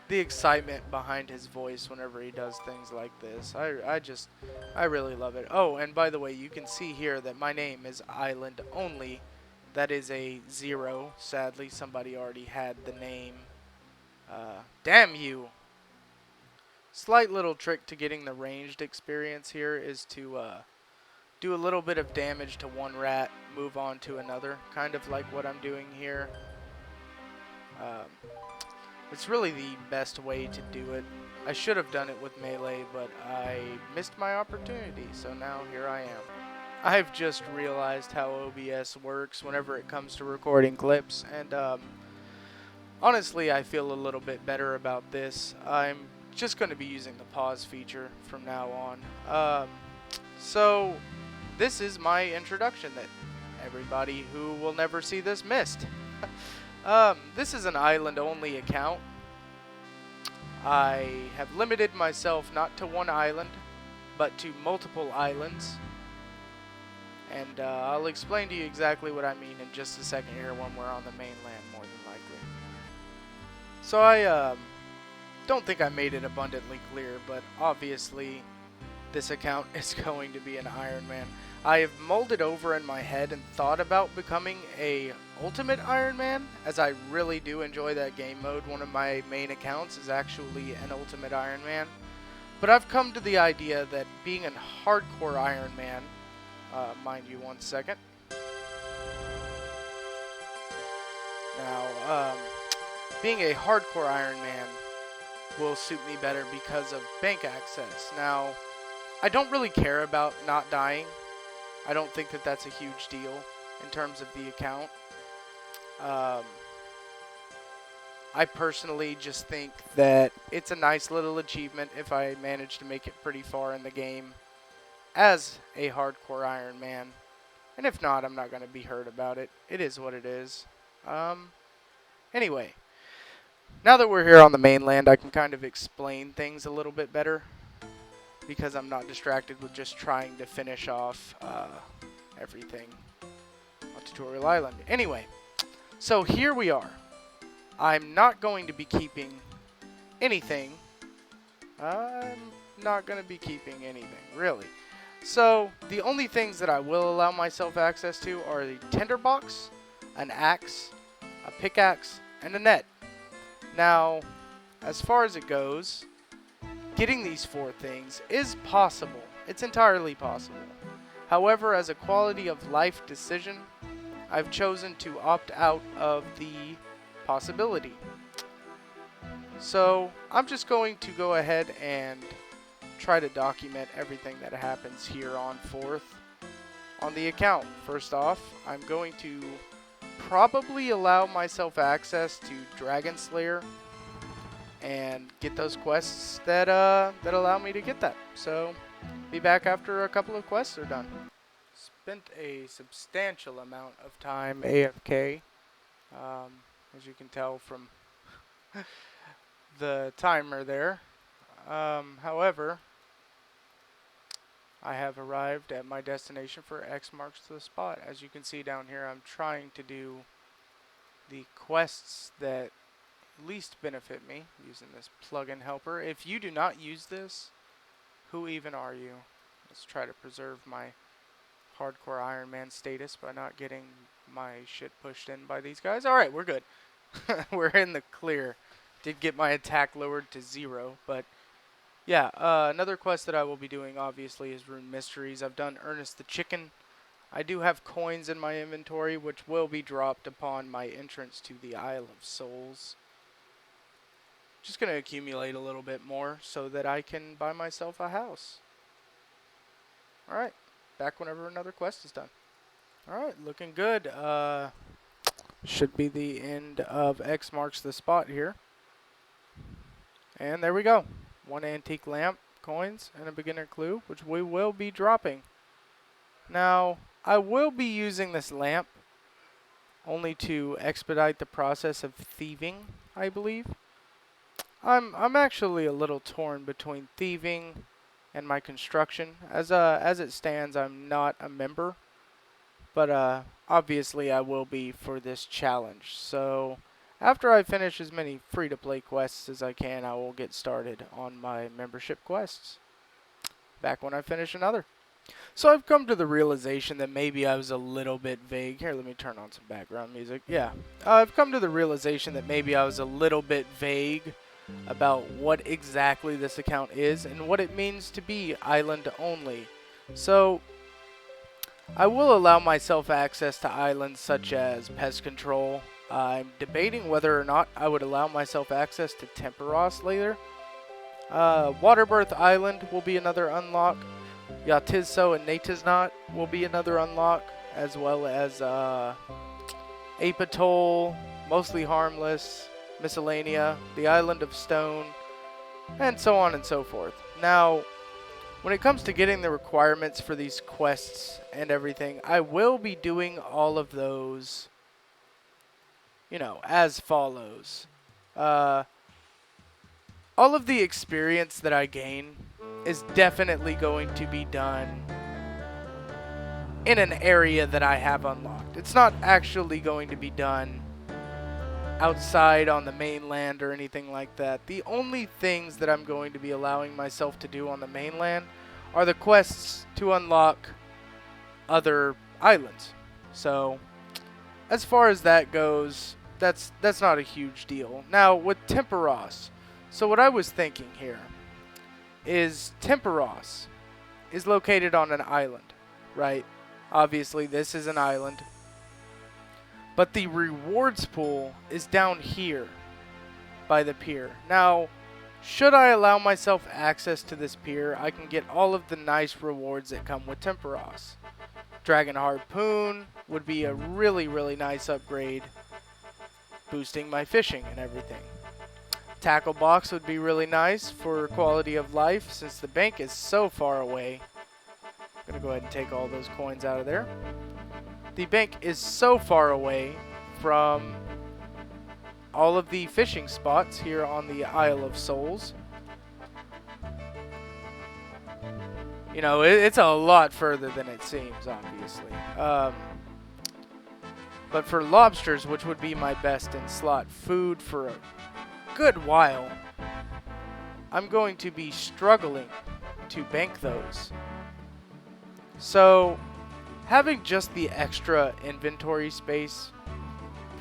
the excitement behind his voice whenever he does things like this. I really love it. Oh, and by the way, you can see here that my name is Island Only. That is a 0. Sadly, somebody already had the name. Damn you! Slight little trick to getting the ranged experience here is to do a little bit of damage to one rat, move on to another, kind of like what I'm doing here. Um, it's really the best way to do it. I should have done it with melee, but I missed my opportunity, so now here I am. I've just realized how OBS works whenever it comes to recording clips, and honestly, I feel a little bit better about this. I'm just going to be using the pause feature from now on. So, this is my introduction that everybody who will never see this missed. This is an island-only account. I have limited myself not to one island, but to multiple islands. And I'll explain to you exactly what I mean in just a second here when we're on the mainland, more than likely. So I don't think I made it abundantly clear, but obviously this account is going to be an Ironman. I have mulled it over in my head and thought about becoming a Ultimate Ironman, as I really do enjoy that game mode. One of my main accounts is actually an Ultimate Ironman. But I've come to the idea that being a hardcore Ironman, mind you one second. Now, being a hardcore Ironman will suit me better because of bank access. Now, I don't really care about not dying. I don't think that that's a huge deal in terms of the account. I personally just think that it's a nice little achievement if I manage to make it pretty far in the game as a hardcore Ironman. And if not, I'm not going to be hurt about it. It is what it is. Anyway, now that we're here on the mainland, I can kind of explain things a little bit better, because I'm not distracted with just trying to finish off everything on Tutorial Island. Anyway, so here we are. I'm not going to be keeping anything. I'm not going to be keeping anything, really. So, the only things that I will allow myself access to are the tinderbox, an axe, a pickaxe, and a net. Now, as far as it goes, getting these 4 things is possible. It's entirely possible. However, as a quality of life decision, I've chosen to opt out of the possibility. So, I'm just going to go ahead and try to document everything that happens here on forth on the account. First off, I'm going to probably allow myself access to Dragon Slayer and get those quests that allow me to get that. So, be back after a couple of quests are done. Spent a substantial amount of time AFK, as you can tell from the timer there. However, I have arrived at my destination for X marks the spot. As you can see down here, I'm trying to do the quests that least benefit me using this plugin helper. If you do not use this, who even are you? Let's try to preserve my hardcore Ironman status by not getting my shit pushed in by these guys. Alright, we're good. We're in the clear. Did get my attack lowered to 0, but yeah, another quest that I will be doing obviously is Rune Mysteries. I've done Ernest the Chicken. I do have coins in my inventory which will be dropped upon my entrance to the Isle of Souls. Just going to accumulate a little bit more so that I can buy myself a house. Alright, back whenever another quest is done. Alright, looking good. Should be the end of X marks the spot here. And there we go. 1 antique lamp, coins, and a beginner clue, which we will be dropping. Now, I will be using this lamp only to expedite the process of thieving, I believe. I'm actually a little torn between thieving and my construction. As it stands, I'm not a member, but obviously I will be for this challenge. So After I finish as many free-to-play quests as I can, I will get started on my membership quests. Back when I finish another. So I've come to the realization that maybe I was a little bit vague. Here, let me turn on some background music. Yeah. I've come to the realization that maybe I was a little bit vague about what exactly this account is and what it means to be island only. So I will allow myself access to islands such as pest control. I'm debating whether or not I would allow myself access to Temperos later. Waterbirth Island will be another unlock. Yatizso and Natiznot will be another unlock, as well as Apatol, Mostly Harmless, Miscellanea, the Island of Stone, and so on and so forth. Now, when it comes to getting the requirements for these quests and everything, I will be doing all of those, as follows. All of the experience that I gain is definitely going to be done in an area that I have unlocked. It's not actually going to be done outside on the mainland or anything like that. The only things that I'm going to be allowing myself to do on the mainland are the quests to unlock other islands. So, as far as that goes, that's not a huge deal. Now, with Temperos, so what I was thinking here is Temperos is located on an island, right? Obviously, this is an island. But the rewards pool is down here by the pier. Now, should I allow myself access to this pier, I can get all of the nice rewards that come with Temperos. Dragon Harpoon would be a really, really nice upgrade, boosting my fishing and everything. Tackle box would be really nice for quality of life since the bank is so far away. I'm going to go ahead and take all those coins out of there. The bank is so far away from all of the fishing spots here on the Isle of Souls. It's a lot further than it seems, obviously. But for lobsters, which would be my best in slot food for a good while, I'm going to be struggling to bank those. So, having just the extra inventory space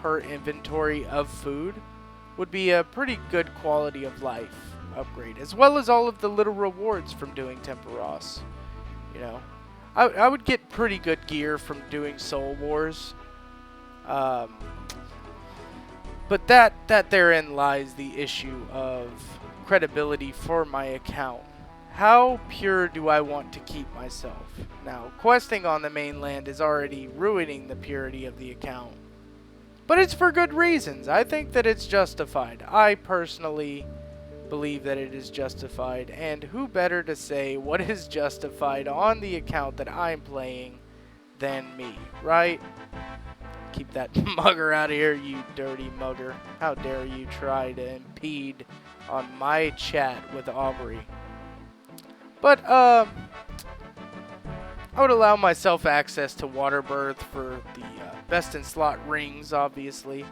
per inventory of food would be a pretty good quality of life upgrade, as well as all of the little rewards from doing Temperos. I would get pretty good gear from doing Soul Wars. But that therein lies the issue of credibility for my account. How pure do I want to keep myself? Now, questing on the mainland is already ruining the purity of the account. But it's for good reasons. I think that it's justified. I personally believe that it is justified. And who better to say what is justified on the account that I'm playing than me, right? Keep that mugger out of here, you dirty mugger. How dare you try to impede on my chat with Aubrey. But, I would allow myself access to Waterbirth for the best in slot rings, obviously.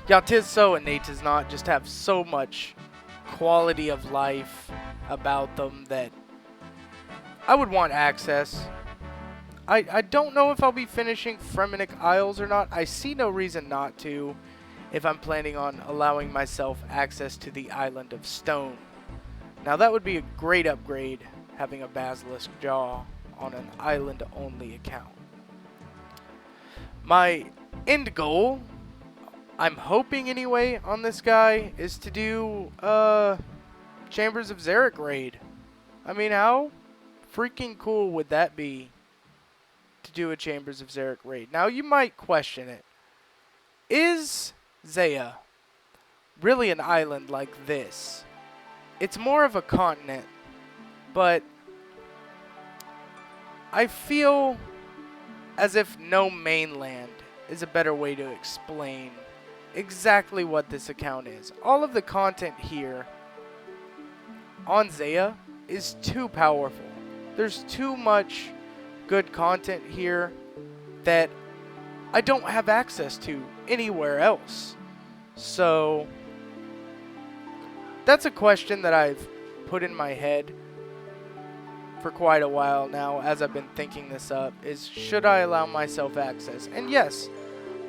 Yatizso and Natiznot just have so much quality of life about them that I would want access. I don't know if I'll be finishing Fremenic Isles or not. I see no reason not to if I'm planning on allowing myself access to the Island of Stone. Now that would be a great upgrade, having a Basilisk Jaw on an island-only account. My end goal, I'm hoping anyway, on this guy, is to do Chambers of Xeric raid. I mean, how freaking cool would that be to do a Chambers of Xeric raid? Now, you might question it. Is Zaya really an island like this? It's more of a continent, but I feel as if no mainland is a better way to explain exactly what this account is. All of the content here on Zaya is too powerful. There's too much good content here that I don't have access to anywhere else. So that's a question that I've put in my head for quite a while now as I've been thinking this up, is should I allow myself access? And yes,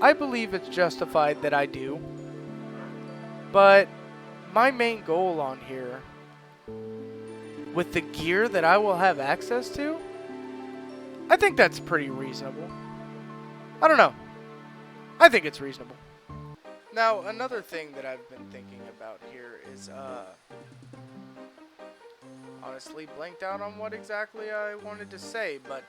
I believe it's justified that I do. But my main goal on here, with the gear that I will have access to, I think that's pretty reasonable. I don't know. I think it's reasonable. Now, another thing that I've been thinking about here is, honestly blanked out on what exactly I wanted to say, but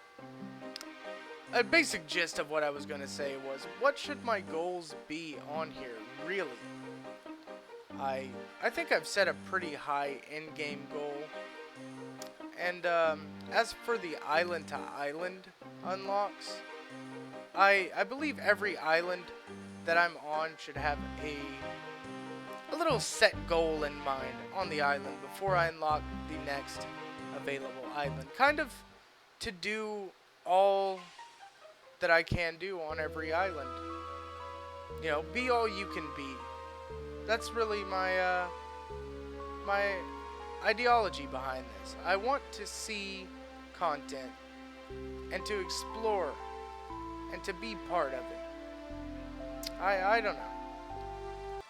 a basic gist of what I was going to say was, what should my goals be on here, really? I think I've set a pretty high in-game goal. And as for the island to island unlocks, I believe every island that I'm on should have a little set goal in mind on the island before I unlock the next available island. Kind of to do all that I can do on every island. You know, be all you can be. That's really my my ideology behind this. I want to see content and to explore and to be part of it. I don't know.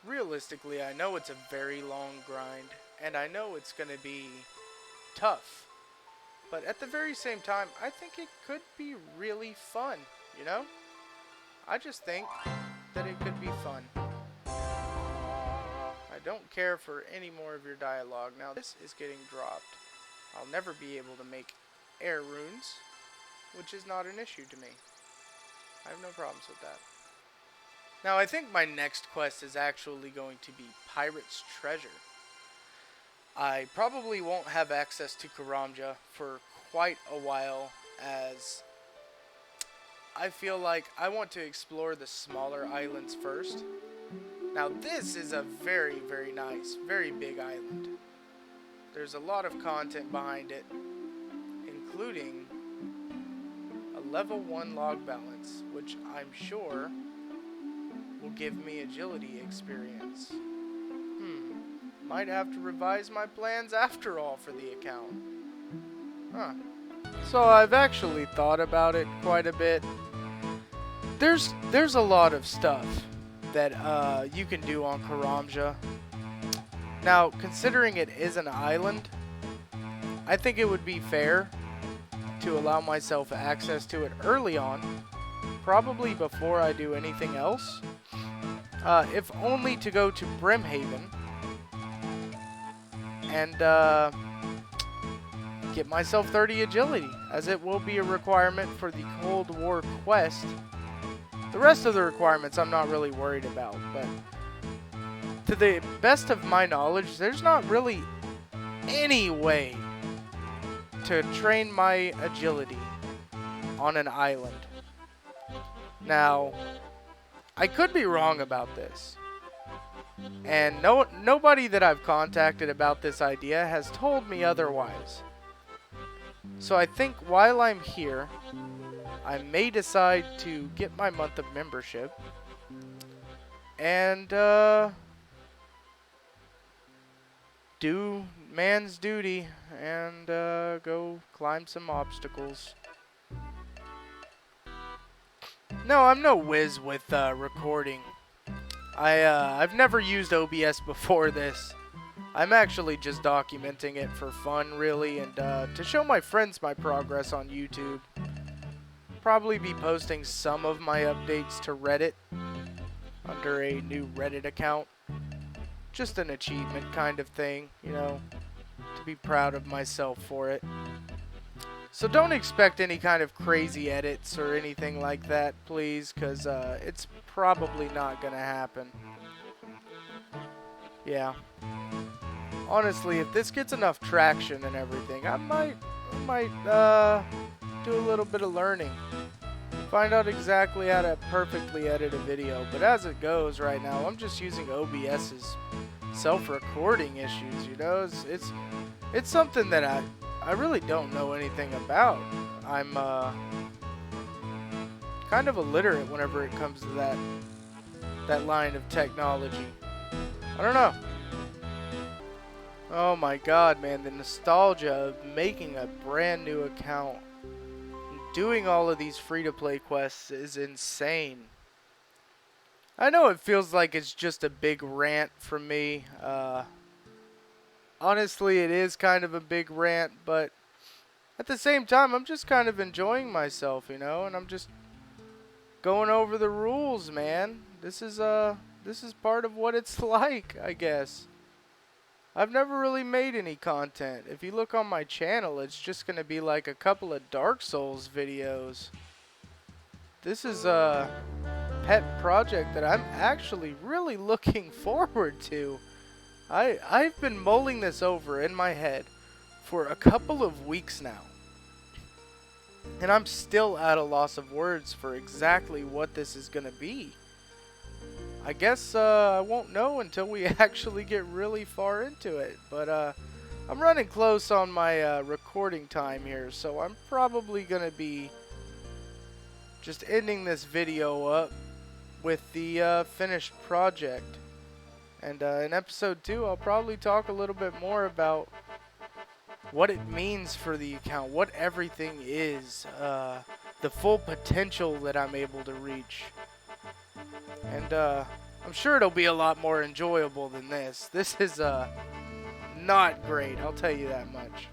Realistically, I know it's a very long grind, and I know it's going to be tough. But at the very same time, I think it could be really fun, you know? I just think that it could be fun. I don't care for any more of your dialogue. Now, this is getting dropped. I'll never be able to make air runes, which is not an issue to me. I have no problems with that. Now, I think my next quest is actually going to be Pirate's Treasure. I probably won't have access to Karamja for quite a while, as I feel like I want to explore the smaller islands first. Now, this is a very, very nice, very big island. There's a lot of content behind it, including a level 1 log balance, which I'm sure will give me agility experience. Might have to revise my plans after all for the account. So I've actually thought about it quite a bit. There's a lot of stuff that you can do on Karamja. Now, considering it is an island, I think it would be fair to allow myself access to it early on, probably before I do anything else, if only to go to Brimhaven and get myself 30 agility, as it will be a requirement for the Cold War quest. The rest of the requirements I'm not really worried about, but to the best of my knowledge, there's not really any way to train my agility on an island. Now, I could be wrong about this, and nobody that I've contacted about this idea has told me otherwise. So I think while I'm here, I may decide to get my month of membership and do man's duty and go climb some obstacles. No, I'm no whiz with recording. I've never used OBS before this. I'm actually just documenting it for fun, really, and to show my friends my progress on YouTube. Probably be posting some of my updates to Reddit under a new Reddit account. Just an achievement kind of thing, you know, to be proud of myself for it. So don't expect any kind of crazy edits or anything like that, please, because it's probably not going to happen. Yeah. Honestly, if this gets enough traction and everything, I might do a little bit of learning. Find out exactly how to perfectly edit a video. But as it goes right now, I'm just using OBS's self-recording issues, you know? It's something that I really don't know anything about. I'm kind of illiterate whenever it comes to that. that line of technology. I don't know. Oh my god, man, the nostalgia of making a brand new account and doing all of these free-to-play quests is insane. I know it feels like it's just a big rant from me. Honestly, it is kind of a big rant, but at the same time, I'm just kind of enjoying myself, you know, and I'm just going over the rules, man. This is part of what it's like, I guess. I've never really made any content. If you look on my channel, it's just going to be like a couple of Dark Souls videos. This is a pet project that I'm actually really looking forward to. I've been mulling this over in my head for a couple of weeks now. And I'm still at a loss of words for exactly what this is going to be. I guess I won't know until we actually get really far into it. But I'm running close on my recording time here, so I'm probably going to be just ending this video up with the finished project. And in episode 2, I'll probably talk a little bit more about what it means for the account, what everything is, the full potential that I'm able to reach. And I'm sure it'll be a lot more enjoyable than this. This is not great, I'll tell you that much.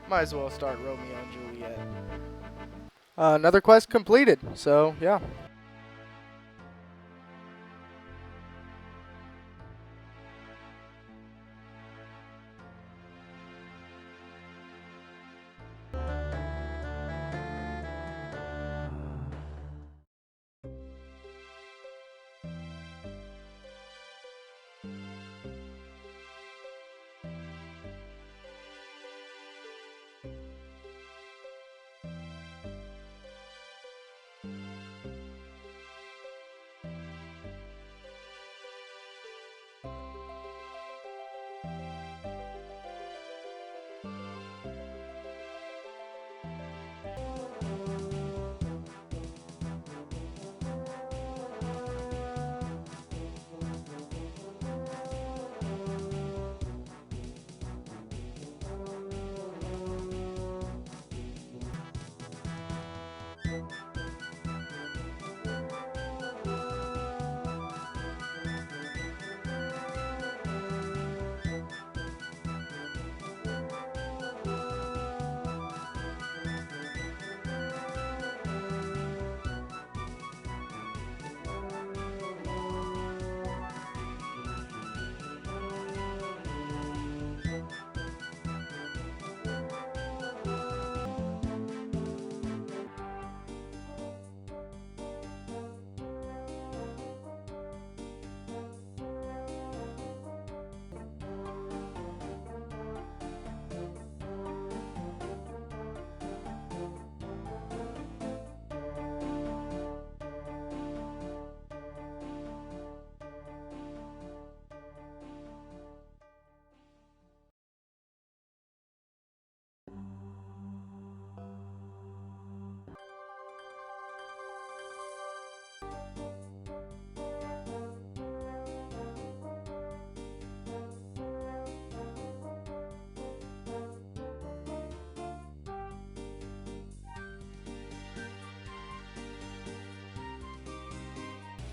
Might as well start Romeo and Juliet. Another quest completed, so yeah.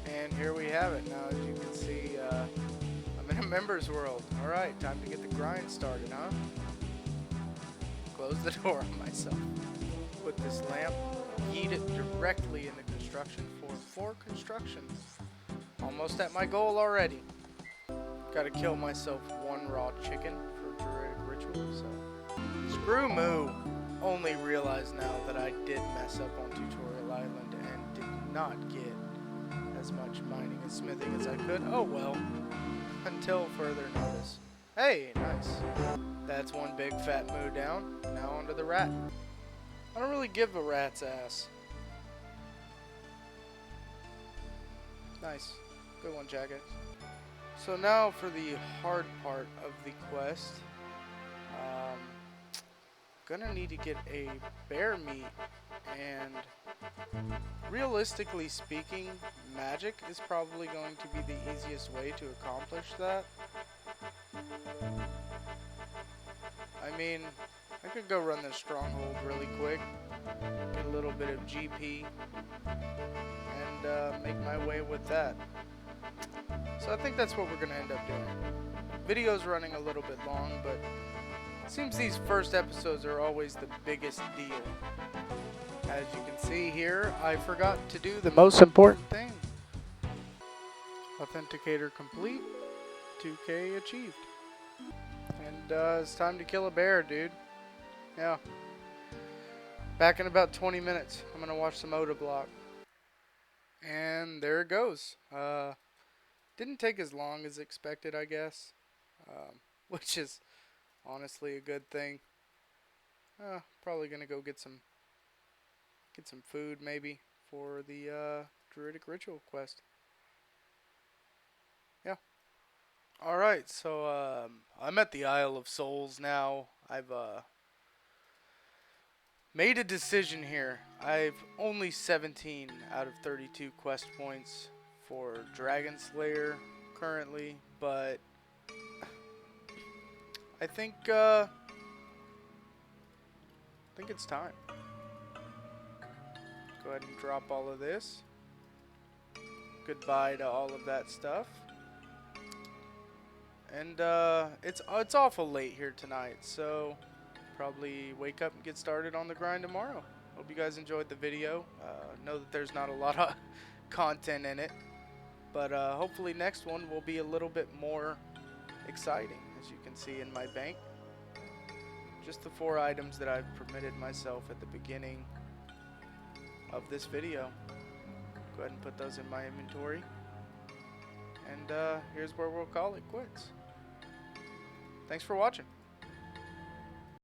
And here we have it. Now, as you can see, I'm in a members world. Alright, time to get the grind started, huh? Close the door on myself. Put this lamp, yeet it directly into construction for construction. Almost at my goal already. Gotta kill myself one raw chicken for druidic ritual, so. Screw Moo! Only realize now that I did mess up on Tutorial Island and did not get as much mining and smithing as I could. Oh well. Until further notice. Hey, nice. That's one big fat moo down. Now onto the rat. I don't really give a rat's ass. Nice. Good one, Jackass. So now for the hard part of the quest. gonna need to get a bear meat, and realistically speaking, magic is probably going to be the easiest way to accomplish that. I mean, I could go run this stronghold really quick, get a little bit of GP, and make my way with that. So I think that's what we're going to end up doing. Video's running a little bit long, but it seems these first episodes are always the biggest deal. As you can see here, I forgot to do the most important thing. Authenticator complete, 2K achieved. And it's time to kill a bear, dude. Yeah. Back in about 20 minutes. I'm going to watch some Oda block. And there it goes. Didn't take as long as expected, I guess. Which is honestly a good thing. Probably going to go get some food maybe for the Druidic Ritual quest. Yeah. Alright, so I'm at the Isle of Souls now. I've made a decision here. I've only 17 out of 32 quest points for Dragon Slayer currently, but I think it's time. Go ahead and drop all of this. Goodbye to all of that stuff. And it's awful late here tonight, so probably wake up and get started on the grind tomorrow. Hope you guys enjoyed the video. Know that there's not a lot of content in it, but hopefully next one will be a little bit more exciting. As you can see in my bank, just the 4 items that I've permitted myself at the beginning of this video. Go ahead and put those in my inventory, and here's where we'll call it quits. Thanks for watching.